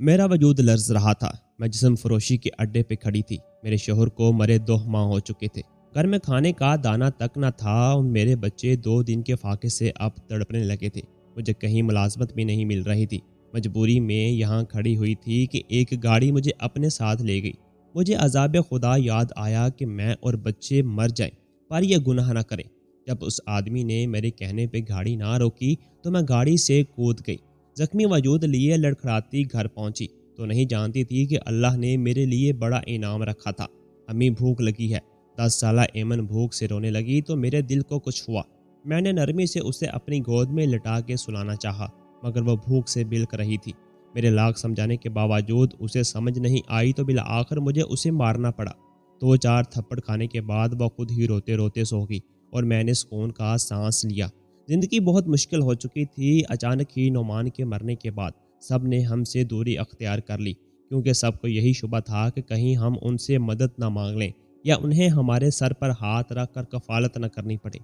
میرا وجود لرز رہا تھا۔ میں جسم فروشی کے اڈے پہ کھڑی تھی۔ میرے شوہر کو مرے 2 ماہ ہو چکے تھے۔ گھر میں کھانے کا دانہ تک نہ تھا اور میرے بچے 2 دن کے فاقے سے اب تڑپنے لگے تھے۔ مجھے کہیں ملازمت بھی نہیں مل رہی تھی۔ مجبوری میں یہاں کھڑی ہوئی تھی کہ ایک گاڑی مجھے اپنے ساتھ لے گئی۔ مجھے عذاب خدا یاد آیا کہ میں اور بچے مر جائیں پر یہ گناہ نہ کریں۔ جب اس آدمی نے میرے کہنے پہ گاڑی نہ روکی تو میں گاڑی سے کود گئی۔ زخمی وجود لیے لڑکھڑاتی گھر پہنچی تو نہیں جانتی تھی کہ اللہ نے میرے لیے بڑا انعام رکھا تھا۔ امی بھوک لگی ہے۔ 10 سالہ ایمن بھوک سے رونے لگی تو میرے دل کو کچھ ہوا۔ میں نے نرمی سے اسے اپنی گود میں لٹا کے سلانا چاہا مگر وہ بھوک سے بلک رہی تھی۔ میرے لاکھ سمجھانے کے باوجود اسے سمجھ نہیں آئی تو بالآخر مجھے اسے مارنا پڑا۔ 2-4 تھپڑ کھانے کے بعد وہ خود ہی روتے روتے سو گئی اور میں نے سکون کا سانس لیا۔ زندگی بہت مشکل ہو چکی تھی۔ اچانک ہی نعمان کے مرنے کے بعد سب نے ہم سے دوری اختیار کر لی کیونکہ سب کو یہی شبہ تھا کہ کہیں ہم ان سے مدد نہ مانگ لیں یا انہیں ہمارے سر پر ہاتھ رکھ کر کفالت نہ کرنی پڑے۔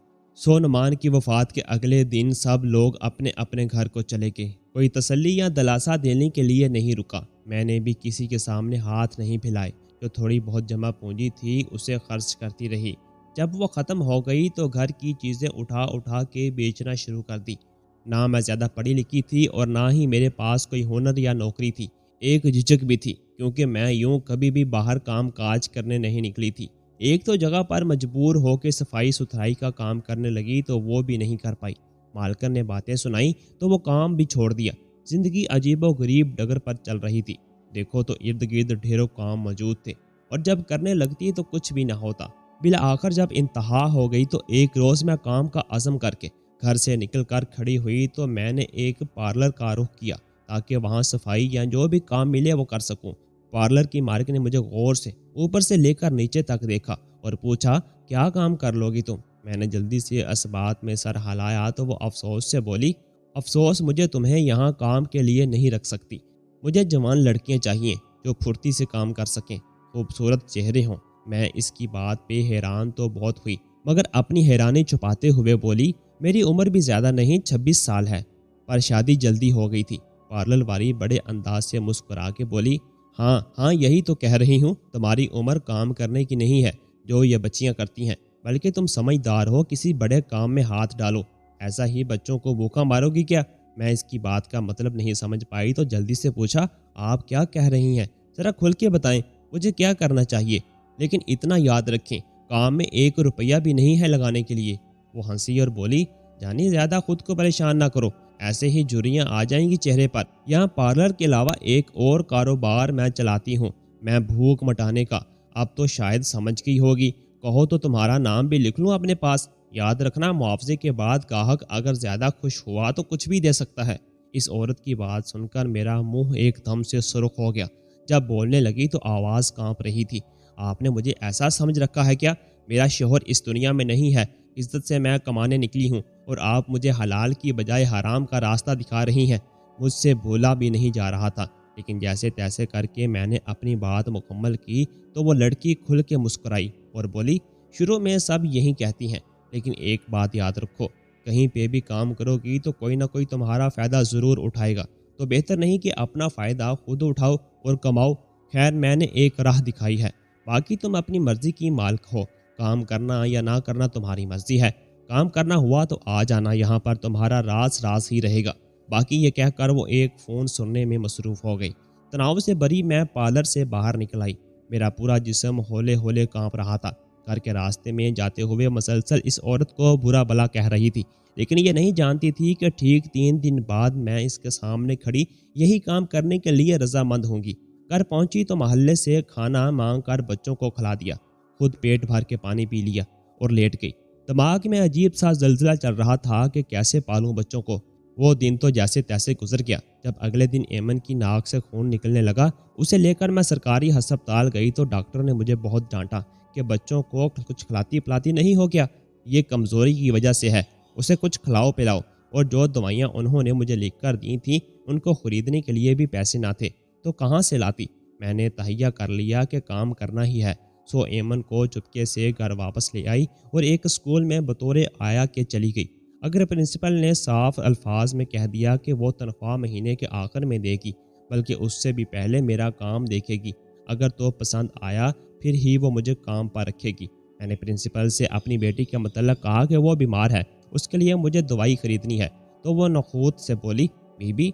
نعمان کی وفات کے اگلے دن سب لوگ اپنے اپنے گھر کو چلے گئے۔ کوئی تسلی یا دلاسا دینے کے لیے نہیں رکا۔ میں نے بھی کسی کے سامنے ہاتھ نہیں پھیلائے۔ جو تھوڑی بہت جمع پونجی تھی اسے خرچ کرتی رہی۔ جب وہ ختم ہو گئی تو گھر کی چیزیں اٹھا اٹھا کے بیچنا شروع کر دی۔ نہ میں زیادہ پڑھی لکھی تھی اور نہ ہی میرے پاس کوئی ہنر یا نوکری تھی۔ ایک جھجک بھی تھی کیونکہ میں یوں کبھی بھی باہر کام کاج کرنے نہیں نکلی تھی۔ ایک تو جگہ پر مجبور ہو کے صفائی ستھرائی کا کام کرنے لگی تو وہ بھی نہیں کر پائی۔ مالکن نے باتیں سنائی تو وہ کام بھی چھوڑ دیا۔ زندگی عجیب و غریب ڈگر پر چل رہی تھی۔ دیکھو تو ارد گرد ڈھیروں کام موجود تھے اور جب کرنے لگتی تو کچھ بھی نہ ہوتا۔ بالآخر جب انتہا ہو گئی تو ایک روز میں کام کا عزم کر کے گھر سے نکل کر کھڑی ہوئی تو میں نے ایک پارلر کا رخ کیا تاکہ وہاں صفائی یا جو بھی کام ملے وہ کر سکوں۔ پارلر کی مالک نے مجھے غور سے اوپر سے لے کر نیچے تک دیکھا اور پوچھا کیا کام کر لوگی تم؟ میں نے جلدی سے اس بات میں سر ہلایا تو وہ افسوس سے بولی افسوس مجھے تمہیں یہاں کام کے لیے نہیں رکھ سکتی۔ مجھے جوان لڑکیاں چاہیے جو پھرتی سے کام کر سکیں، خوبصورت چہرے ہوں۔ میں اس کی بات پہ حیران تو بہت ہوئی مگر اپنی حیرانی چھپاتے ہوئے بولی میری عمر بھی زیادہ نہیں 26 سال ہے پر شادی جلدی ہو گئی تھی۔ پارلر والی بڑے انداز سے مسکرا کے بولی ہاں یہی تو کہہ رہی ہوں، تمہاری عمر کام کرنے کی نہیں ہے جو یہ بچیاں کرتی ہیں، بلکہ تم سمجھدار ہو، کسی بڑے کام میں ہاتھ ڈالو۔ ایسا ہی بچوں کو بھوکا مارو گی کیا؟ میں اس کی بات کا مطلب نہیں سمجھ پائی تو جلدی سے پوچھا آپ کیا کہہ رہی ہیں؟ ذرا کھل کے بتائیں مجھے کیا کرنا چاہیے، لیکن اتنا یاد رکھیں کام میں 1 روپیہ بھی نہیں ہے لگانے کے لیے۔ وہ ہنسی اور بولی جانی زیادہ خود کو پریشان نہ کرو، ایسے ہی جھریاں آ جائیں گی چہرے پر۔ یہاں پارلر کے علاوہ ایک اور کاروبار میں چلاتی ہوں، میں بھوک مٹانے کا۔ اب تو شاید سمجھ گئی ہوگی، کہو تو تمہارا نام بھی لکھ لوں اپنے پاس۔ یاد رکھنا معاوضے کے بعد گاہک اگر زیادہ خوش ہوا تو کچھ بھی دے سکتا ہے۔ اس عورت کی بات سن کر میرا منہ ایک دم سے سرخ ہو گیا۔ جب بولنے لگی تو آواز کانپ رہی تھی آپ نے مجھے ایسا سمجھ رکھا ہے کیا؟ میرا شوہر اس دنیا میں نہیں ہے، عزت سے میں کمانے نکلی ہوں اور آپ مجھے حلال کی بجائے حرام کا راستہ دکھا رہی ہیں۔ مجھ سے بولا بھی نہیں جا رہا تھا لیکن جیسے تیسے کر کے میں نے اپنی بات مکمل کی تو وہ لڑکی کھل کے مسکرائی اور بولی شروع میں سب یہی کہتی ہیں لیکن ایک بات یاد رکھو، کہیں پہ بھی کام کرو گی تو کوئی نہ کوئی تمہارا فائدہ ضرور اٹھائے گا، تو بہتر نہیں کہ اپنا فائدہ خود اٹھاؤ اور کماؤ۔ خیر میں نے ایک راہ دکھائی ہے، باقی تم اپنی مرضی کی مالک ہو، کام کرنا یا نہ کرنا تمہاری مرضی ہے۔ کام کرنا ہوا تو آ جانا، یہاں پر تمہارا راز ہی رہے گا۔ باقی یہ کہہ کر وہ ایک فون سننے میں مصروف ہو گئی۔ تناؤ سے بری میں پارلر سے باہر نکل آئی۔ میرا پورا جسم ہولے ہولے کانپ رہا تھا۔ گھر کے راستے میں جاتے ہوئے مسلسل اس عورت کو برا بلا کہہ رہی تھی لیکن یہ نہیں جانتی تھی کہ ٹھیک 3 دن بعد میں اس کے سامنے کھڑی یہی کام کرنے کے لیے رضامند ہوں گی۔ گھر پہنچی تو محلے سے کھانا مانگ کر بچوں کو کھلا دیا، خود پیٹ بھر کے پانی پی لیا اور لیٹ گئی۔ دماغ میں عجیب سا زلزلہ چل رہا تھا کہ کیسے پالوں بچوں کو۔ وہ دن تو جیسے تیسے گزر گیا۔ جب اگلے دن ایمن کی ناک سے خون نکلنے لگا، اسے لے کر میں سرکاری ہسپتال گئی تو ڈاکٹر نے مجھے بہت ڈانٹا کہ بچوں کو کچھ کھلاتی پلاتی نہیں ہو گیا، یہ کمزوری کی وجہ سے ہے، اسے کچھ کھلاؤ پلاؤ۔ اور جو دوائیاں انہوں نے مجھے لکھ کر دی تھیں ان کو خریدنے کے لیے بھی پیسے نہ تھے تو کہاں سے لاتی؟ میں نے تہیہ کر لیا کہ کام کرنا ہی ہے، سو ایمن کو چپکے سے گھر واپس لے آئی اور ایک اسکول میں بطور آیا کے چلی گئی۔ اگر پرنسپل نے صاف الفاظ میں کہہ دیا کہ وہ تنخواہ مہینے کے آخر میں دے گی بلکہ اس سے بھی پہلے میرا کام دیکھے گی۔ اگر تو پسند آیا پھر ہی وہ مجھے کام پر رکھے گی۔ میں نے پرنسپل سے اپنی بیٹی کے متعلق کہا کہ وہ بیمار ہے، اس کے لیے مجھے دوائی خریدنی ہے، تو وہ نخوت سے بولی، بی بی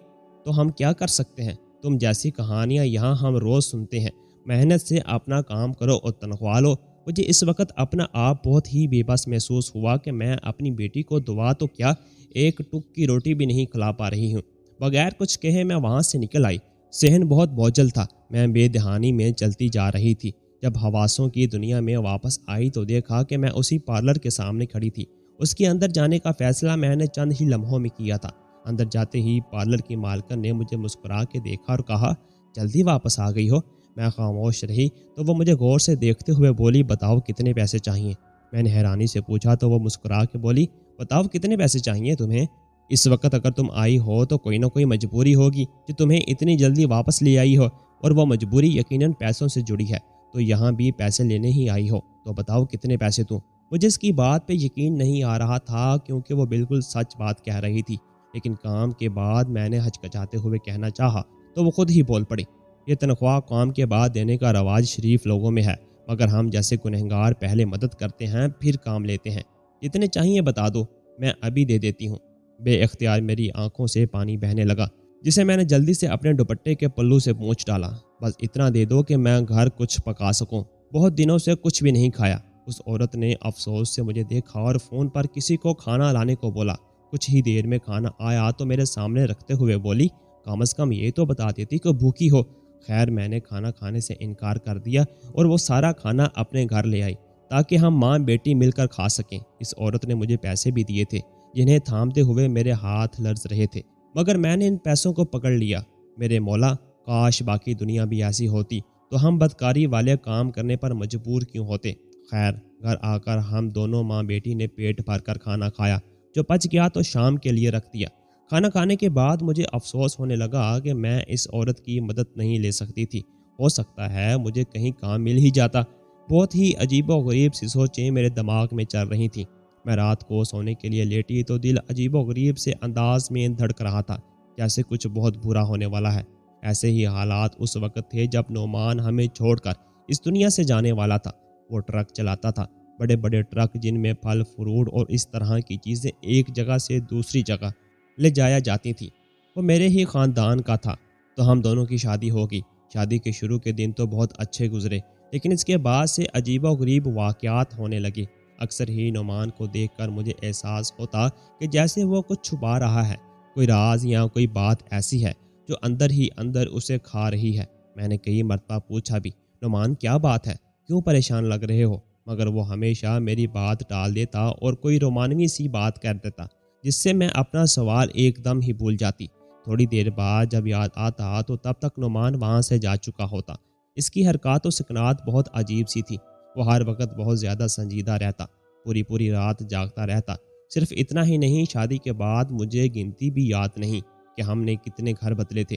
تو ہم کیا کر سکتے ہیں؟ تم جیسی کہانیاں یہاں ہم روز سنتے ہیں۔ محنت سے اپنا کام کرو اور تنخواہ لو۔ مجھے اس وقت اپنا آپ بہت ہی بے بس محسوس ہوا کہ میں اپنی بیٹی کو دعا تو کیا، ایک ٹک کی روٹی بھی نہیں کھلا پا رہی ہوں۔ بغیر کچھ کہے میں وہاں سے نکل آئی۔ صحن بہت بوجھل تھا، میں بے دہانی میں چلتی جا رہی تھی۔ جب حواسوں کی دنیا میں واپس آئی تو دیکھا کہ میں اسی پارلر کے سامنے کھڑی تھی۔ اس کے اندر جانے کا فیصلہ میں نے چند ہی لمحوں میں کیا تھا۔ اندر جاتے ہی پارلر کی مالکن نے مجھے مسکرا کے دیکھا اور کہا، جلدی واپس آ گئی ہو؟ میں خاموش رہی تو وہ مجھے غور سے دیکھتے ہوئے بولی، بتاؤ کتنے پیسے چاہیے؟ میں نے حیرانی سے پوچھا تو وہ مسکرا کے بولی، بتاؤ کتنے پیسے چاہیے تمہیں؟ اس وقت اگر تم آئی ہو تو کوئی نہ کوئی مجبوری ہوگی جو تمہیں اتنی جلدی واپس لے آئی ہو، اور وہ مجبوری یقیناً پیسوں سے جڑی ہے، تو یہاں بھی پیسے لینے ہی آئی ہو، تو بتاؤ کتنے پیسے دوں؟ مجھے اس کی بات پہ یقین نہیں آ رہا تھا کیونکہ وہ بالکل سچ بات کہہ رہی تھی، لیکن کام کے بعد میں نے ہچکچاتے ہوئے کہنا چاہا تو وہ خود ہی بول پڑی، یہ تنخواہ کام کے بعد دینے کا رواج شریف لوگوں میں ہے، مگر ہم جیسے گنہگار پہلے مدد کرتے ہیں پھر کام لیتے ہیں۔ جتنے چاہیے بتا دو، میں ابھی دے دیتی ہوں۔ بے اختیار میری آنکھوں سے پانی بہنے لگا، جسے میں نے جلدی سے اپنے دوپٹے کے پلو سے پونچھ ڈالا۔ بس اتنا دے دو کہ میں گھر کچھ پکا سکوں، بہت دنوں سے کچھ بھی نہیں کھایا۔ اس عورت نے افسوس سے مجھے دیکھا اور فون پر کسی کو کھانا لانے کو بولا۔ کچھ ہی دیر میں کھانا آیا تو میرے سامنے رکھتے ہوئے بولی، کم از کم یہ تو بتا دیتی کہ بھوکی ہو۔ خیر میں نے کھانا کھانے سے انکار کر دیا اور وہ سارا کھانا اپنے گھر لے آئی تاکہ ہم ماں بیٹی مل کر کھا سکیں۔ اس عورت نے مجھے پیسے بھی دیے تھے جنہیں تھامتے ہوئے میرے ہاتھ لرز رہے تھے، مگر میں نے ان پیسوں کو پکڑ لیا۔ میرے مولا، کاش باقی دنیا بھی ایسی ہوتی تو ہم بدکاری والے کام کرنے پر مجبور کیوں ہوتے۔ خیر گھر آ کر ہم دونوں ماں بیٹی نے پیٹ بھر کر کھانا کھایا، جو پچ گیا تو شام کے لیے رکھ دیا۔ کھانا کھانے کے بعد مجھے افسوس ہونے لگا کہ میں اس عورت کی مدد نہیں لے سکتی تھی، ہو سکتا ہے مجھے کہیں کام مل ہی جاتا۔ بہت ہی عجیب و غریب سی سوچیں میرے دماغ میں چل رہی تھیں۔ میں رات کو سونے کے لیے لیٹی تو دل عجیب و غریب سے انداز میں دھڑک رہا تھا، جیسے کچھ بہت برا ہونے والا ہے۔ ایسے ہی حالات اس وقت تھے جب نعمان ہمیں چھوڑ کر اس دنیا سے جانے والا تھا۔ وہ ٹرک چلاتا تھا، بڑے بڑے ٹرک جن میں پھل فروٹ اور اس طرح کی چیزیں ایک جگہ سے دوسری جگہ لے جایا جاتی تھی۔ وہ میرے ہی خاندان کا تھا، تو ہم دونوں کی شادی ہوگی۔ شادی کے شروع کے دن تو بہت اچھے گزرے، لیکن اس کے بعد سے عجیب و غریب واقعات ہونے لگے۔ اکثر ہی نعمان کو دیکھ کر مجھے احساس ہوتا کہ جیسے وہ کچھ چھپا رہا ہے، کوئی راز یا کوئی بات ایسی ہے جو اندر ہی اندر اسے کھا رہی ہے۔ میں نے کئی مرتبہ پوچھا بھی، نعمان کیا بات ہے، کیوں پریشان لگ رہے ہو؟ مگر وہ ہمیشہ میری بات ٹال دیتا اور کوئی رومانوی سی بات کر دیتا، جس سے میں اپنا سوال ایک دم ہی بھول جاتی۔ تھوڑی دیر بعد جب یاد آتا تو تب تک نعمان وہاں سے جا چکا ہوتا۔ اس کی حرکات و سکنات بہت عجیب سی تھی۔ وہ ہر وقت بہت زیادہ سنجیدہ رہتا، پوری پوری رات جاگتا رہتا۔ صرف اتنا ہی نہیں، شادی کے بعد مجھے گنتی بھی یاد نہیں کہ ہم نے کتنے گھر بدلے تھے۔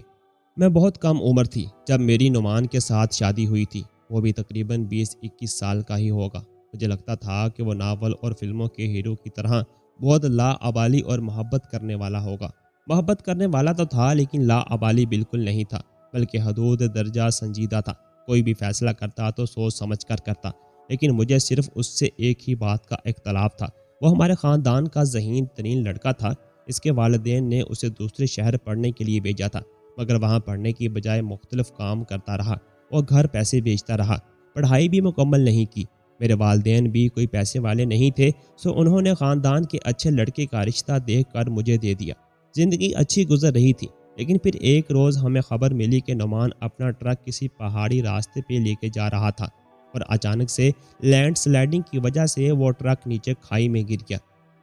میں بہت کم عمر تھی جب میری نعمان کے ساتھ شادی ہوئی تھی، وہ بھی تقریباً 20-21 سال کا ہی ہوگا۔ مجھے لگتا تھا کہ وہ ناول اور فلموں کے ہیرو کی طرح بہت لاابالی اور محبت کرنے والا ہوگا۔ محبت کرنے والا تو تھا لیکن لاابالی بالکل نہیں تھا، بلکہ حدود درجہ سنجیدہ تھا۔ کوئی بھی فیصلہ کرتا تو سوچ سمجھ کر کرتا، لیکن مجھے صرف اس سے ایک ہی بات کا اختلاف تھا، وہ ہمارے خاندان کا ذہین ترین لڑکا تھا۔ اس کے والدین نے اسے دوسرے شہر پڑھنے کے لیے بھیجا تھا، مگر وہاں پڑھنے کی بجائے مختلف کام کرتا رہا اور گھر پیسے بیچتا رہا، پڑھائی بھی مکمل نہیں کی۔ میرے والدین بھی کوئی پیسے والے نہیں تھے، سو انہوں نے خاندان کے اچھے لڑکے کا رشتہ دیکھ کر مجھے دے دیا۔ زندگی اچھی گزر رہی تھی، لیکن پھر ایک روز ہمیں خبر ملی کہ نعمان اپنا ٹرک کسی پہاڑی راستے پہ لے کے جا رہا تھا اور اچانک سے لینڈ سلائڈنگ کی وجہ سے وہ ٹرک نیچے کھائی میں گر گیا۔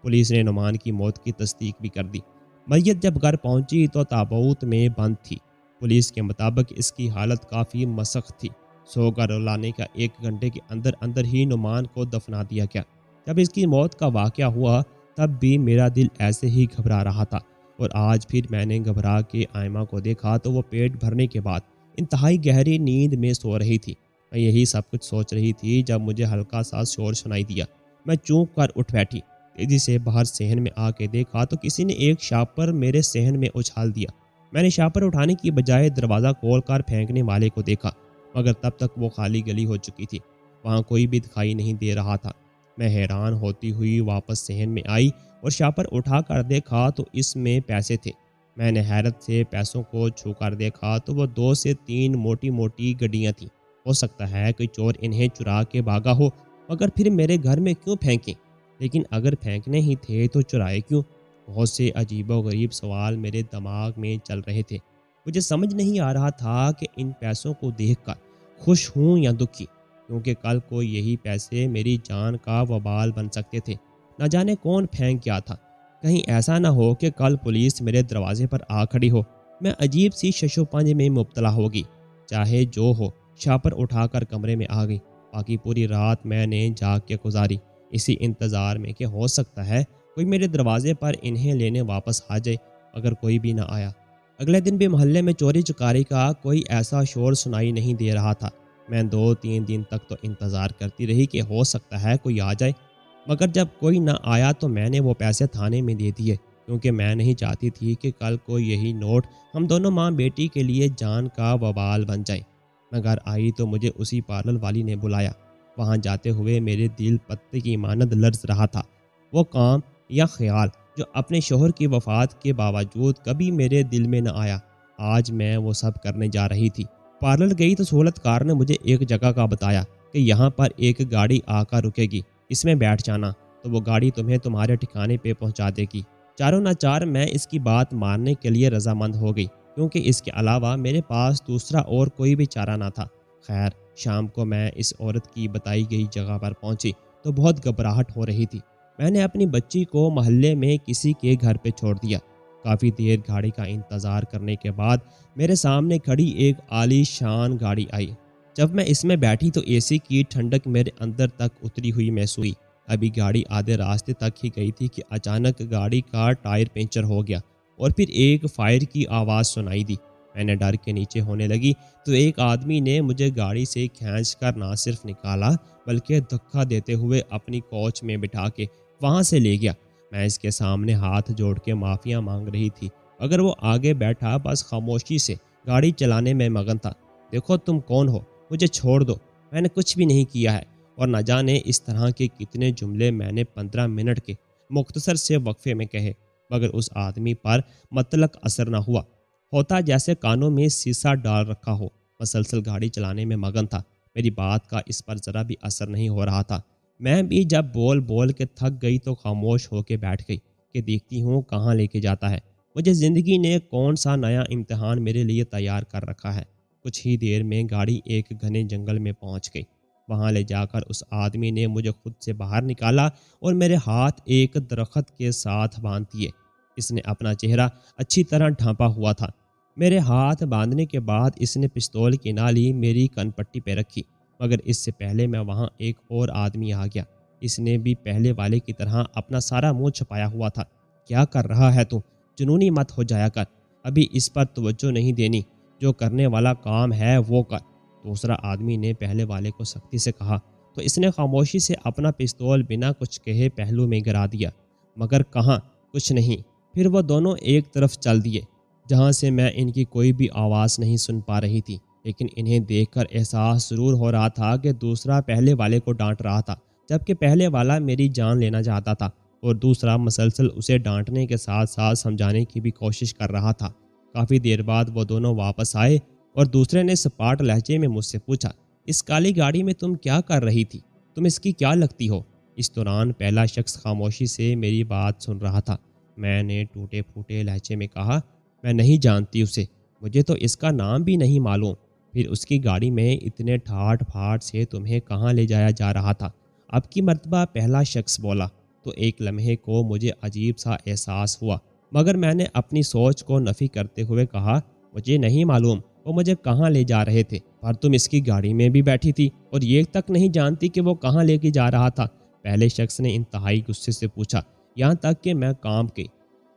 پولیس نے نعمان کی موت کی تصدیق بھی کر دی۔ میت جب گھر پہنچی تو تابوت میں بند تھی۔ پولیس کے مطابق اس کی حالت کافی مسخ تھی۔ سوگر لانے کا 1 گھنٹے کے اندر اندر ہی نعمان کو دفنا دیا گیا۔ جب اس کی موت کا واقعہ ہوا تب بھی میرا دل ایسے ہی گھبرا رہا تھا، اور آج پھر میں نے گھبرا کے آئمہ کو دیکھا تو وہ پیٹ بھرنے کے بعد انتہائی گہری نیند میں سو رہی تھی۔ میں یہی سب کچھ سوچ رہی تھی جب مجھے ہلکا سا شور سنائی دیا۔ میں چونک کر اٹھ بیٹھی، تیزی سے باہر صحن میں آ کے دیکھا تو کسی نے ایک شاپر میرے صحن میں اچھال دیا۔ میں نے شاپر اٹھانے کی بجائے دروازہ کھول کر پھینکنے والے کو دیکھا، مگر تب تک وہ خالی گلی ہو چکی تھی، وہاں کوئی بھی دکھائی نہیں دے رہا تھا۔ میں حیران ہوتی ہوئی واپس صحن میں آئی اور شاپر اٹھا کر دیکھا تو اس میں پیسے تھے۔ میں نے حیرت سے پیسوں کو چھو کر دیکھا تو وہ 2 سے 3 موٹی موٹی گڈیاں تھیں۔ ہو سکتا ہے کوئی چور انہیں چرا کے بھاگا ہو، مگر پھر میرے گھر میں کیوں پھینکیں؟ لیکن اگر پھینکنے ہی تھے تو چرائے کیوں؟ بہت سے عجیب و غریب سوال میرے دماغ میں چل رہے تھے۔ مجھے سمجھ نہیں آ رہا تھا کہ ان پیسوں کو دیکھ کر خوش ہوں یا دکھی، کیونکہ کل کو یہی پیسے میری جان کا وبال بن سکتے تھے۔ نہ جانے کون پھینک گیا تھا، کہیں ایسا نہ ہو کہ کل پولیس میرے دروازے پر آ کھڑی ہو۔ میں عجیب سی شش و پنج میں مبتلا ہوگی۔ چاہے جو ہو، شاپر اٹھا کر کمرے میں آ گئی۔ باقی پوری رات میں نے جاگ کے گزاری، اسی انتظار میں کہ ہو سکتا ہے کوئی میرے دروازے پر انہیں لینے واپس آ جائے، مگر کوئی بھی نہ آیا۔ اگلے دن بھی محلے میں چوری چکاری کا کوئی ایسا شور سنائی نہیں دے رہا تھا۔ میں 2-3 دن تک تو انتظار کرتی رہی کہ ہو سکتا ہے کوئی آ جائے، مگر جب کوئی نہ آیا تو میں نے وہ پیسے تھانے میں دے دیے، کیونکہ میں نہیں چاہتی تھی کہ کل کو یہی نوٹ ہم دونوں ماں بیٹی کے لیے جان کا وبال بن جائے۔ میں گھر آئی تو مجھے اسی پارلر والی نے بلایا۔ وہاں جاتے ہوئے میرے دل پتے کی مانند لرز رہا تھا۔ وہ کام یا خیال جو اپنے شوہر کی وفات کے باوجود کبھی میرے دل میں نہ آیا، آج میں وہ سب کرنے جا رہی تھی۔ پارلر گئی تو سہولت کار نے مجھے ایک جگہ کا بتایا کہ یہاں پر ایک گاڑی آ کر رکے گی، اس میں بیٹھ جانا تو وہ گاڑی تمہیں تمہارے ٹھکانے پہ پہنچا دے گی۔ چاروں ناچار میں اس کی بات ماننے کے لیے رضامند ہو گئی، کیونکہ اس کے علاوہ میرے پاس دوسرا اور کوئی بھی چارہ نہ تھا۔ خیر، شام کو میں اس عورت کی بتائی گئی جگہ پر پہنچی تو بہت گھبراہٹ ہو رہی تھی۔ میں نے اپنی بچی کو محلے میں کسی کے گھر پہ چھوڑ دیا۔ کافی دیر گاڑی کا انتظار کرنے کے بعد میرے سامنے کھڑی ایک عالی شان گاڑی آئی۔ جب میں اس میں بیٹھی تو اے سی کی ٹھنڈک میرے اندر تک اتری ہوئی محسوس ہوئی۔ ابھی گاڑی آدھے راستے تک ہی گئی تھی کہ اچانک گاڑی کا ٹائر پنچر ہو گیا اور پھر ایک فائر کی آواز سنائی دی۔ میں نے ڈر کے نیچے ہونے لگی تو ایک آدمی نے مجھے گاڑی سے کھینچ کر نہ صرف نکالا بلکہ دھکا دیتے ہوئے اپنی کوچ میں بٹھا کے وہاں سے لے گیا۔ میں اس کے سامنے ہاتھ جوڑ کے معافیاں مانگ رہی تھی، اگر وہ آگے بیٹھا بس خاموشی سے گاڑی چلانے میں مگن تھا۔ دیکھو تم کون ہو، مجھے چھوڑ دو، میں نے کچھ بھی نہیں کیا ہے۔ اور نہ جانے اس طرح کے کتنے جملے میں نے 15 منٹ کے مختصر سے وقفے میں کہے، مگر اس آدمی پر مطلق اثر نہ ہوا، ہوتا جیسے کانوں میں سیسا ڈال رکھا ہو۔ مسلسل گاڑی چلانے میں مگن تھا، میری بات کا اس پر ذرا بھی اثر نہیں ہو رہا تھا۔ میں بھی جب بول بول کے تھک گئی تو خاموش ہو کے بیٹھ گئی کہ دیکھتی ہوں کہاں لے کے جاتا ہے۔ مجھے زندگی نے کون سا نیا امتحان میرے لیے تیار کر رکھا ہے۔ کچھ ہی دیر میں گاڑی ایک گھنے جنگل میں پہنچ گئی۔ وہاں لے جا کر اس آدمی نے مجھے خود سے باہر نکالا اور میرے ہاتھ ایک درخت کے ساتھ باندھ دیے۔ اس نے اپنا چہرہ اچھی طرح ڈھانپا ہوا تھا۔ میرے ہاتھ باندھنے کے بعد اس نے پستول کی نالی میری کن پٹی پہ رکھی، مگر اس سے پہلے میں وہاں ایک اور آدمی آ گیا۔ اس نے بھی پہلے والے کی طرح اپنا سارا منہ چھپایا ہوا تھا۔ کیا کر رہا ہے تو؟ جنونی مت ہو جایا کر، ابھی اس پر توجہ نہیں دینی، جو کرنے والا کام ہے وہ کر، دوسرا آدمی نے پہلے والے کو سختی سے کہا تو اس نے خاموشی سے اپنا پستول بنا کچھ کہے پہلو میں گرا دیا، مگر کہاں کچھ نہیں۔ پھر وہ دونوں ایک طرف چل دیے جہاں سے میں ان کی کوئی بھی آواز نہیں سن پا رہی تھی، لیکن انہیں دیکھ کر احساس ضرور ہو رہا تھا کہ دوسرا پہلے والے کو ڈانٹ رہا تھا، جبکہ پہلے والا میری جان لینا چاہتا تھا اور دوسرا مسلسل اسے ڈانٹنے کے ساتھ ساتھ سمجھانے کی بھی کوشش کر رہا تھا۔ کافی دیر بعد وہ دونوں واپس آئے اور دوسرے نے سپاٹ لہجے میں مجھ سے پوچھا، اس کالی گاڑی میں تم کیا کر رہی تھی؟ تم اس کی کیا لگتی ہو؟ اس دوران پہلا شخص خاموشی سے میری بات سن رہا تھا۔ میں نے ٹوٹے پھوٹے لہجے میں کہا، میں نہیں جانتی اسے، مجھے تو اس کا نام بھی نہیں معلوم۔ پھر اس کی گاڑی میں اتنے ٹھاٹ پھاٹ سے تمہیں کہاں لے جایا جا رہا تھا؟ اب کی مرتبہ پہلا شخص بولا تو ایک لمحے کو مجھے عجیب سا احساس ہوا، مگر میں نے اپنی سوچ کو نفی کرتے ہوئے کہا، مجھے نہیں معلوم وہ مجھے کہاں لے جا رہے تھے، پر تم اس کی گاڑی میں بھی بیٹھی تھی اور یہ تک نہیں جانتی کہ وہ کہاں لے کے جا رہا تھا؟ پہلے شخص نے انتہائی غصے سے پوچھا، یہاں تک کہ میں کام کی،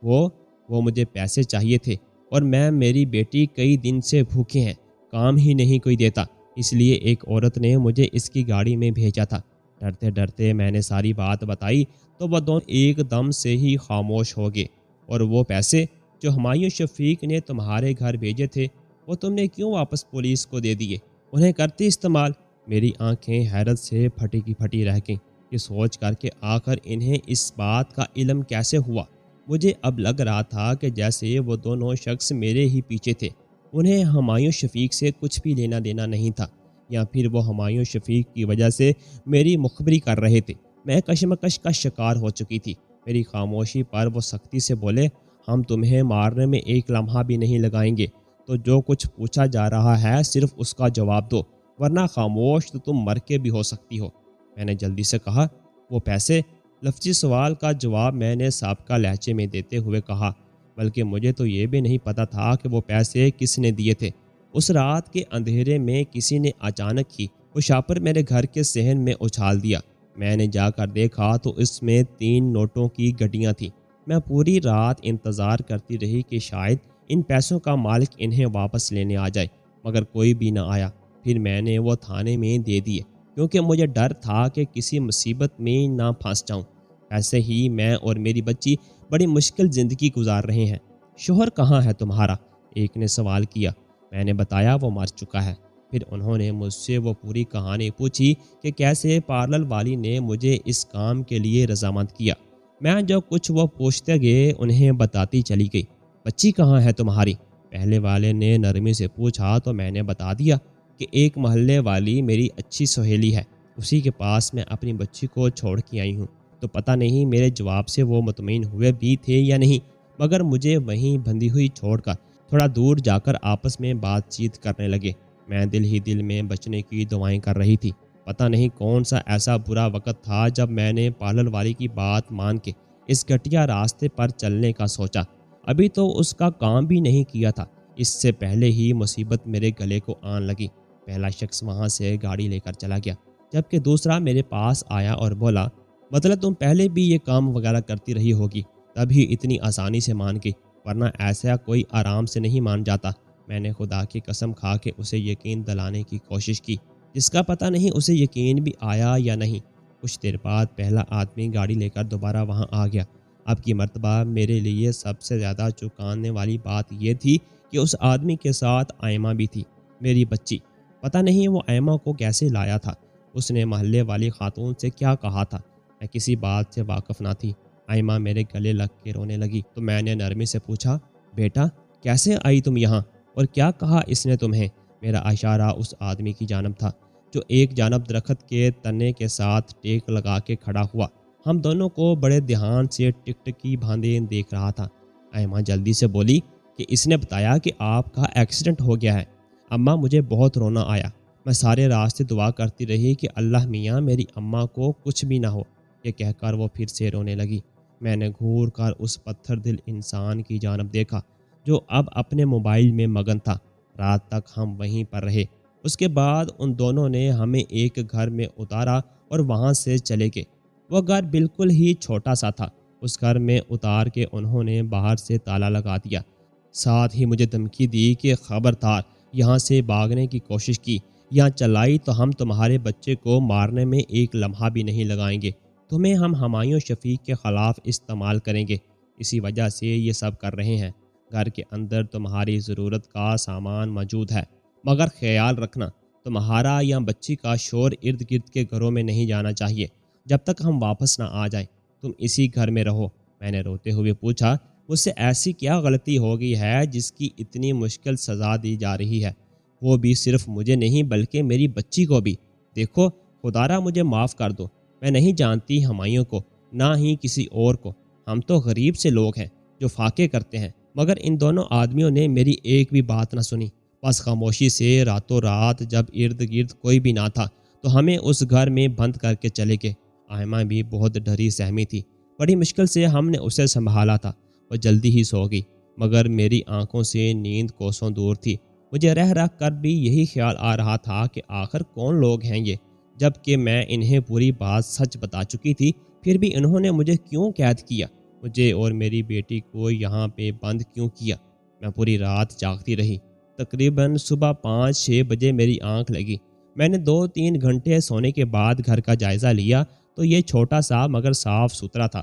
وہ مجھے پیسے چاہیے تھے اور میری بیٹی کئی دن سے بھوکے ہیں، کام ہی نہیں کوئی دیتا، اس لیے ایک عورت نے مجھے اس کی گاڑی میں بھیجا تھا۔ ڈرتے ڈرتے میں نے ساری بات بتائی تو وہ دونوں ایک دم سے ہی خاموش ہو گئے۔ اور وہ پیسے جو ہمایوں شفیق نے تمہارے گھر بھیجے تھے وہ تم نے کیوں واپس پولیس کو دے دیے؟ انہیں کرتی استعمال؟ میری آنکھیں حیرت سے پھٹی کی پھٹی رہ گئیں، یہ سوچ کر کہ آخر انہیں اس بات کا علم کیسے ہوا۔ مجھے اب لگ رہا تھا کہ جیسے وہ دونوں شخص میرے ہی پیچھے تھے، انہیں ہمایوں شفیق سے کچھ بھی لینا دینا نہیں تھا، یا پھر وہ ہمایوں شفیق کی وجہ سے میری مخبری کر رہے تھے۔ میں کشمکش کا شکار ہو چکی تھی۔ میری خاموشی پر وہ سختی سے بولے، ہم تمہیں مارنے میں ایک لمحہ بھی نہیں لگائیں گے، تو جو کچھ پوچھا جا رہا ہے صرف اس کا جواب دو، ورنہ خاموش تو تم مر کے بھی ہو سکتی ہو۔ میں نے جلدی سے کہا، وہ پیسے؟ لفظی سوال کا جواب میں نے سابقہ لہجے میں دیتے ہوئے کہا، بلکہ مجھے تو یہ بھی نہیں پتا تھا کہ وہ پیسے کس نے دیے تھے۔ اس رات کے اندھیرے میں کسی نے اچانک ہی وہ شاپر میرے گھر کے صحن میں اچھال دیا۔ میں نے جا کر دیکھا تو اس میں 3 نوٹوں کی گڈیاں تھیں۔ میں پوری رات انتظار کرتی رہی کہ شاید ان پیسوں کا مالک انہیں واپس لینے آ جائے، مگر کوئی بھی نہ آیا۔ پھر میں نے وہ تھانے میں دے دیے، کیونکہ مجھے ڈر تھا کہ کسی مصیبت میں نہ پھنس جاؤں۔ ایسے ہی میں اور میری بچی بڑی مشکل زندگی گزار رہے ہیں۔ شوہر کہاں ہے تمہارا؟ ایک نے سوال کیا۔ میں نے بتایا وہ مر چکا ہے۔ پھر انہوں نے مجھ سے وہ پوری کہانی پوچھی کہ کیسے پارلر والی نے مجھے اس کام کے لیے رضامند کیا۔ میں جو کچھ وہ پوچھتے گئے انہیں بتاتی چلی گئی۔ بچی کہاں ہے تمہاری؟ پہلے والے نے نرمی سے پوچھا تو میں نے بتا دیا کہ ایک محلے والی میری اچھی سہیلی ہے، اسی کے پاس میں اپنی بچی کو چھوڑ کے آئی ہوں۔ تو پتہ نہیں میرے جواب سے وہ مطمئن ہوئے بھی تھے یا نہیں، مگر مجھے وہیں بندھی ہوئی چھوڑ کر تھوڑا دور جا کر آپس میں بات چیت کرنے لگے۔ میں دل ہی دل میں بچنے کی دعائیں کر رہی تھی۔ پتہ نہیں کون سا ایسا برا وقت تھا جب میں نے پارلر والی کی بات مان کے اس گھٹیا راستے پر چلنے کا سوچا۔ ابھی تو اس کا کام بھی نہیں کیا تھا، اس سے پہلے ہی مصیبت میرے گلے کو آن لگی۔ پہلا شخص وہاں سے گاڑی لے کر چلا گیا، جبکہ دوسرا میرے پاس آیا اور بولا، مطلب تم پہلے بھی یہ کام وغیرہ کرتی رہی ہوگی، تبھی اتنی آسانی سے مان گئی، ورنہ ایسا کوئی آرام سے نہیں مان جاتا۔ میں نے خدا کی قسم کھا کے اسے یقین دلانے کی کوشش کی، جس کا پتہ نہیں اسے یقین بھی آیا یا نہیں۔ کچھ دیر بعد پہلا آدمی گاڑی لے کر دوبارہ وہاں آ گیا۔ اب کی مرتبہ میرے لیے سب سے زیادہ چونکانے والی بات یہ تھی کہ اس آدمی کے ساتھ آئمہ بھی تھی، میری بچی۔ پتہ نہیں وہ آئمہ کو کیسے لایا تھا، اس نے محلے والی خاتون سے کیا کہا تھا، میں کسی بات سے واقف نہ تھی۔ آئمہ میرے گلے لگ کے رونے لگی تو میں نے نرمی سے پوچھا، بیٹا کیسے آئی تم یہاں، اور کیا کہا اس نے تمہیں؟ میرا اشارہ اس آدمی کی جانب تھا جو ایک جانب درخت کے تنے کے ساتھ ٹیک لگا کے کھڑا ہوا، ہم دونوں کو بڑے دھیان سے ٹک ٹکی باندھے دیکھ رہا تھا۔ آئمہ جلدی سے بولی کہ اس نے بتایا کہ آپ کا ایکسیڈنٹ ہو گیا ہے۔ اماں مجھے بہت رونا آیا، میں سارے راستے دعا کرتی رہی کہ اللہ میاں میری اماں کو کچھ بھی نہ ہو۔ یہ کہہ کر وہ پھر سے رونے لگی۔ میں نے گھور کر اس پتھر دل انسان کی جانب دیکھا جو اب اپنے موبائل میں مگن تھا۔ رات تک ہم وہیں پر رہے۔ اس کے بعد ان دونوں نے ہمیں ایک گھر میں اتارا اور وہاں سے چلے گئے۔ وہ گھر بالکل ہی چھوٹا سا تھا۔ اس گھر میں اتار کے انہوں نے باہر سے تالا لگا دیا، ساتھ ہی مجھے دھمکی دی کہ خبردار یہاں سے بھاگنے کی کوشش کی یا چلائی تو ہم تمہارے بچے کو مارنے میں ایک لمحہ بھی نہیں لگائیں گے، تمہیں ہم ہمایوں شفیق کے خلاف استعمال کریں گے، اسی وجہ سے یہ سب کر رہے ہیں۔ گھر کے اندر تمہاری ضرورت کا سامان موجود ہے، مگر خیال رکھنا تمہارا یا بچی کا شور ارد گرد کے گھروں میں نہیں جانا چاہیے جب تک ہم واپس نہ آ جائیں۔ تم اسی گھر میں رہو۔ میں نے روتے ہوئے پوچھا، مجھ سے ایسی کیا غلطی ہو گئی ہے جس کی اتنی مشکل سزا دی جا رہی ہے، وہ بھی صرف مجھے نہیں بلکہ میری بچی کو بھی؟ دیکھو خدارا مجھے معاف کر دو، میں نہیں جانتی ہمایوں کو، نہ ہی کسی اور کو، ہم تو غریب سے لوگ ہیں جو فاقے کرتے ہیں۔ مگر ان دونوں آدمیوں نے میری ایک بھی بات نہ سنی، بس خاموشی سے راتوں رات جب ارد گرد کوئی بھی نہ تھا تو ہمیں اس گھر میں بند کر کے چلے گئے۔ آئمہ بھی بہت ڈری سہمی تھی، بڑی مشکل سے ہم نے اسے سنبھالا تھا، وہ جلدی ہی سو گئی، مگر میری آنکھوں سے نیند کوسوں دور تھی۔ مجھے رہ رہ کر بھی یہی خیال آ رہا تھا کہ آخر کون لوگ ہیں یہ، جب کہ میں انہیں پوری بات سچ بتا چکی تھی، پھر بھی انہوں نے مجھے کیوں قید کیا، مجھے اور میری بیٹی کو یہاں پہ بند کیوں کیا؟ میں پوری رات جاگتی رہی۔ تقریباً صبح 5-6 بجے میری آنکھ لگی۔ میں نے 2-3 گھنٹے سونے کے بعد گھر کا جائزہ لیا تو یہ چھوٹا سا مگر صاف ستھرا تھا،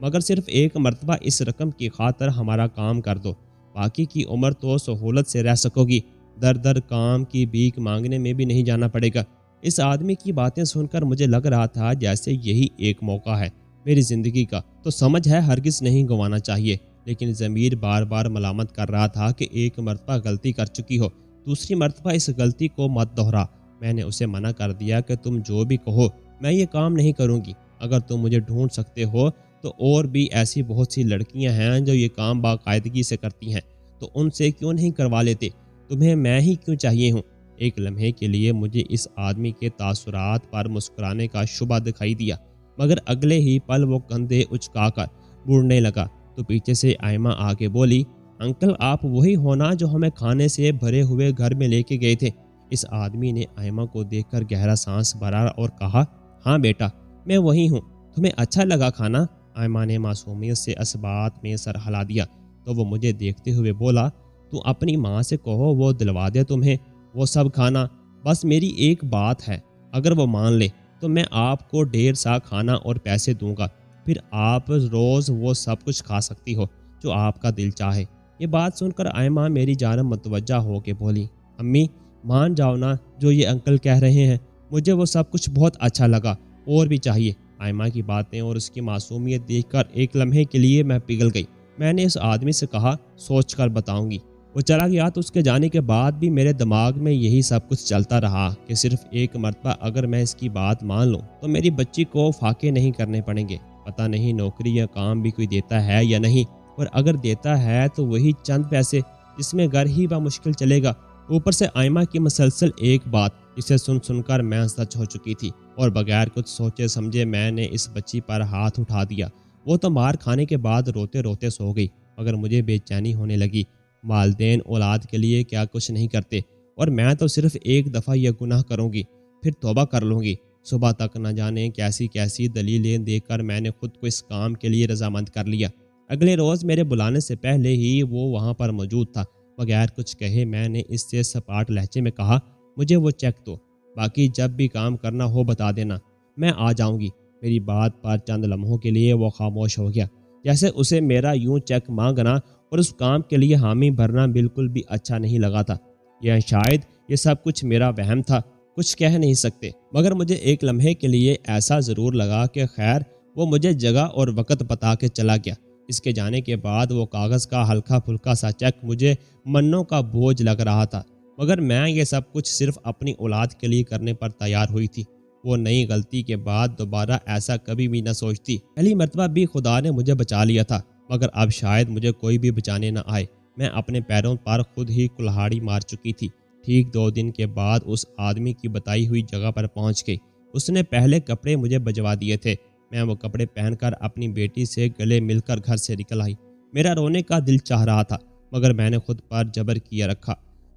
مگر صرف ایک مرتبہ اس رقم کی خاطر ہمارا کام کر دو، باقی کی عمر تو سہولت سے رہ سکو گی، در در کام کی بھیک مانگنے میں بھی نہیں جانا پڑے گا۔ اس آدمی کی باتیں سن کر مجھے لگ رہا تھا جیسے یہی ایک موقع ہے میری زندگی کا، تو سمجھ ہے ہرگز نہیں گنوانا چاہیے، لیکن ضمیر بار بار ملامت کر رہا تھا کہ ایک مرتبہ غلطی کر چکی ہو، دوسری مرتبہ اس غلطی کو مت دہرا۔ میں نے اسے منع کر دیا کہ تم جو بھی کہو میں یہ کام نہیں کروں گی، اگر تم مجھے ڈھونڈ سکتے ہو تو اور بھی ایسی بہت سی لڑکیاں ہیں جو یہ کام باقاعدگی سے کرتی ہیں، تو ان سے کیوں نہیں کروا لیتے؟ تمہیں میں ہی کیوں چاہیے ہوں؟ ایک لمحے کے لیے مجھے اس آدمی کے تاثرات پر مسکرانے کا شبہ دکھائی دیا، مگر اگلے ہی پل وہ کندھے اچکا کر بوڑھنے لگا تو پیچھے سے آئمہ آگے بولی، انکل آپ وہی ہونا جو ہمیں کھانے سے بھرے ہوئے گھر میں لے کے گئے تھے؟ اس آدمی نے آئمہ کو دیکھ کر گہرا سانس بھرا اور کہا، ہاں بیٹا میں وہی ہوں، تمہیں اچھا لگا کھانا؟ آئمہ نے معصومیت سے اس بات میں سر ہلا دیا تو وہ مجھے دیکھتے ہوئے بولا، تو اپنی ماں سے کہو وہ دلوا دے تمہیں وہ سب کھانا، بس میری ایک بات ہے، اگر وہ مان لے تو میں آپ کو ڈھیر سا کھانا اور پیسے دوں گا، پھر آپ روز وہ سب کچھ کھا سکتی ہو جو آپ کا دل چاہے۔ یہ بات سن کر آئمہ میری جانب متوجہ ہو کے بولی، امی مان جاؤ نا، جو یہ انکل کہہ رہے ہیں مجھے وہ سب کچھ بہت اچھا لگا، اور بھی چاہیے۔ آئمہ کی باتیں اور اس کی معصومیت دیکھ کر ایک لمحے کے لیے میں پگھل گئی۔ میں نے اس آدمی سے کہا، سوچ کر بتاؤں گی۔ وہ چلا گیا تو اس کے جانے کے بعد بھی میرے دماغ میں یہی سب کچھ چلتا رہا کہ صرف ایک مرتبہ اگر میں اس کی بات مان لوں تو میری بچی کو فاقے نہیں کرنے پڑیں گے۔ پتہ نہیں نوکری یا کام بھی کوئی دیتا ہے یا نہیں، اور اگر دیتا ہے تو وہی چند پیسے جس میں گھر ہی بمشکل چلے گا۔ اوپر سے آئمہ کی مسلسل ایک بات جسے سن کر میں سچ ہو چکی تھی، اور بغیر کچھ سوچے سمجھے میں نے اس بچی پر ہاتھ اٹھا دیا۔ وہ تو مار کھانے کے بعد روتے روتے سو گئی، مگر مجھے بے چینی ہونے لگی۔ والدین اولاد کے لیے کیا کچھ نہیں کرتے، اور میں تو صرف ایک دفعہ یہ گناہ کروں گی پھر توبہ کر لوں گی۔ صبح تک نہ جانے کیسی کیسی دلیلیں دے کر میں نے خود کو اس کام کے لیے رضامند کر لیا۔ اگلے روز میرے بلانے سے پہلے ہی وہ وہاں پر موجود تھا۔ بغیر کچھ کہے میں نے اس سے سپاٹ لہجے میں کہا، مجھے وہ چیک دو، باقی جب بھی کام کرنا ہو بتا دینا، میں آ جاؤں گی۔ میری بات پر چند لمحوں کے لیے وہ خاموش ہو گیا، جیسے اسے میرا یوں چیک مانگنا اور اس کام کے لیے حامی بھرنا بالکل بھی اچھا نہیں لگا تھا، یا شاید یہ سب کچھ میرا وہم تھا، کچھ کہہ نہیں سکتے۔ مگر مجھے ایک لمحے کے لیے ایسا ضرور لگا کہ خیر وہ مجھے جگہ اور وقت بتا کے چلا گیا۔ اس کے جانے کے بعد وہ کاغذ کا ہلکا پھلکا سا چیک مجھے منوں کا بوجھ لگ رہا تھا، مگر میں یہ سب کچھ صرف اپنی اولاد کے لیے کرنے پر تیار ہوئی تھی۔ وہ نئی غلطی کے بعد دوبارہ ایسا کبھی بھی نہ سوچتی۔ پہلی مرتبہ بھی خدا نے مجھے بچا لیا تھا، مگر اب شاید مجھے کوئی بھی بچانے نہ آئے۔ میں اپنے پیروں پر خود ہی کلہاڑی مار چکی تھی۔ ٹھیک 2 دن کے بعد اس آدمی کی بتائی ہوئی جگہ پر پہنچ گئی۔ اس نے پہلے کپڑے مجھے بھجوا دیے تھے۔ میں وہ کپڑے پہن کر اپنی بیٹی سے گلے مل کر گھر سے نکل آئی۔ میرا رونے کا دل چاہ رہا تھا، مگر میں نے خود پر جبر کیا رکھا۔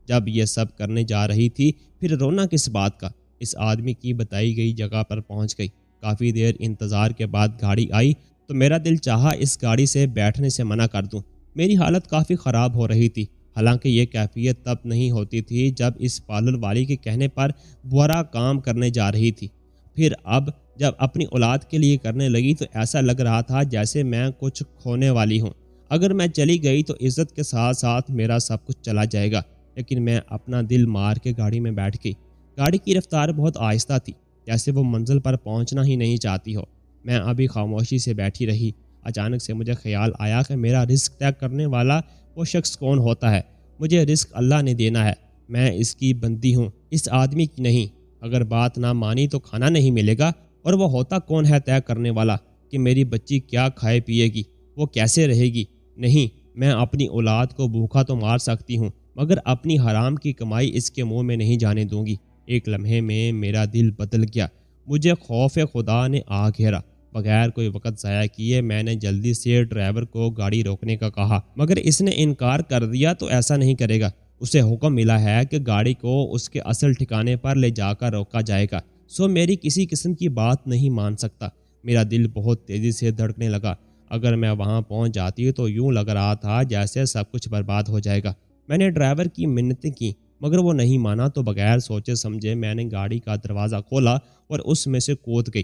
جب یہ سب کرنے جا رہی تھی پھر رونا کس بات کا؟ اس آدمی کی بتائی گئی جگہ پر پہنچ گئی۔ کافی دیر انتظار کے بعد گاڑی آئی تو میرا دل چاہا اس گاڑی سے بیٹھنے سے منع کر دوں۔ میری حالت کافی خراب ہو رہی تھی، حالانکہ یہ کیفیت تب نہیں ہوتی تھی جب اس پارلر والی کے کہنے پر برا کام کرنے جا رہی تھی۔ پھر اب جب اپنی اولاد کے لیے کرنے لگی تو ایسا لگ رہا تھا جیسے میں کچھ کھونے والی ہوں۔ اگر میں چلی گئی تو عزت کے ساتھ ساتھ میرا سب کچھ چلا جائے گا، لیکن میں اپنا دل مار کے گاڑی میں بیٹھ گئی۔ گاڑی کی رفتار بہت آہستہ تھی، جیسے وہ منزل پر پہنچنا ہی نہیں چاہتی ہو۔ میں ابھی خاموشی سے بیٹھی رہی۔ اچانک سے مجھے خیال آیا کہ میرا رزق طے کرنے والا وہ شخص کون ہوتا ہے؟ مجھے رزق اللہ نے دینا ہے، میں اس کی بندی ہوں، اس آدمی کی نہیں۔ اگر بات نہ مانی تو کھانا نہیں ملے گا، اور وہ ہوتا کون ہے طے کرنے والا کہ میری بچی کیا کھائے پیے گی، وہ کیسے رہے گی؟ نہیں، میں اپنی اولاد کو بھوکا تو مار سکتی ہوں، مگر اپنی حرام کی کمائی اس کے منہ میں نہیں جانے دوں گی۔ ایک لمحے میں میرا دل بدل گیا، مجھے خوف خدا نے آ گھیرا۔ بغیر کوئی وقت ضائع کیے میں نے جلدی سے ڈرائیور کو گاڑی روکنے کا کہا، مگر اس نے انکار کر دیا تو ایسا نہیں کرے گا۔ اسے حکم ملا ہے کہ گاڑی کو اس کے اصل ٹھکانے پر لے جا کر روکا جائے گا، سو میری کسی قسم کی بات نہیں مان سکتا۔ میرا دل بہت تیزی سے دھڑکنے لگا۔ اگر میں وہاں پہنچ جاتی تو یوں لگ رہا تھا جیسے سب کچھ برباد ہو جائے گا۔ میں نے ڈرائیور کی منتیں کی، مگر وہ نہیں مانا، تو بغیر سوچے سمجھے میں نے گاڑی کا دروازہ کھولا اور اس میں سے کود گئی۔